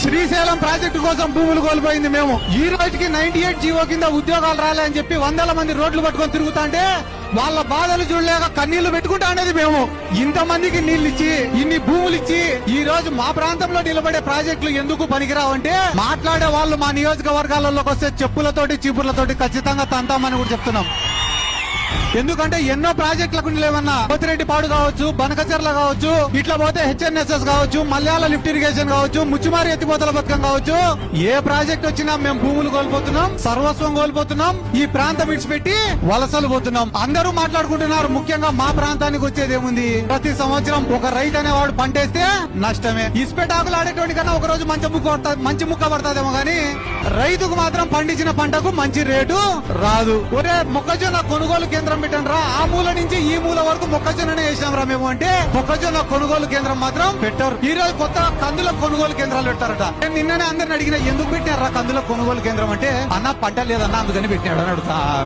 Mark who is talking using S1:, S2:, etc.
S1: Srisailam project కోసం భూములు కోల్పోయింది మేము. ఈ రోజుకి 98 జీవో కింద ఉద్యోగాలు రాలేని చెప్పి వందల మంది రోడ్లు పట్టుకొని తిరుగుతాంటే వాళ్ళ బాధలు చూడలేక కన్నీళ్లు పెట్టుకుంటా అనేది మేము. ఇంతమందికి నీళ్లు ఇచ్చి ఇన్ని భూములు ఇచ్చి ఈ రోజు మా ప్రాంతంలో నిలబడే ప్రాజెక్టులు ఎందుకు పనికిరావంటే మాట్లాడే వాళ్ళు మా నియోజకవర్గాలలోకి వస్తే చెప్పులతోటి చీపుర్లతోటి ఖచ్చితంగా తంతామని కూడా చెప్తున్నాం. ఎందుకంటే ఎన్నో ప్రాజెక్టులకు లేవన్నా పోతిరెడ్డిపాడు కావచ్చు, బనకచెర్ల కావచ్చు, ఇట్లా పోతే HNSS కావచ్చు, మల్యాల లిఫ్ట్ ఇరిగేషన్ కావచ్చు, ముచ్చుమారి ఎత్తిపోతల పథకం కావచ్చు, ఏ ప్రాజెక్ట్ వచ్చినా మేము భూములు కోల్పోతున్నాం, సర్వస్వం కోల్పోతున్నాం, ఈ ప్రాంతం విడిచిపెట్టి వలసలు పోతున్నాం. అందరూ మాట్లాడుకుంటున్నారు. ముఖ్యంగా మా ప్రాంతానికి వచ్చేది ఏముంది? ప్రతి సంవత్సరం ఒక రైతు అనేవాడు పంటేస్తే నష్టమే. ఇసుపెటాకులు ఆడేటువంటి కన్నా ఒక రోజు మంచి ముక్క పడుతుందేమో గానీ రైతుకు మాత్రం పండించిన పంటకు మంచి రేటు రాదు. ఒరే మొక్కజొన్న కొనుగోలు కేంద్రం పెట్టండిరా, ఆ మూల నుంచి ఈ మూల వరకు మొక్కజొన్ననే వేసాం రా మేము అంటే మొక్కజొన్న కొనుగోలు కేంద్రం మాత్రం పెట్టారు. ఈ రోజు కొత్త కందుల కొనుగోలు కేంద్రాలు పెట్టారట. నేను నిన్ననే అందరిని అడిగిన ఎందుకు పెట్టారా కందుల కొనుగోలు కేంద్రం అంటే అన్న పంట లేదన్నా అందుకని పెట్టాడు అని అడుగుతా.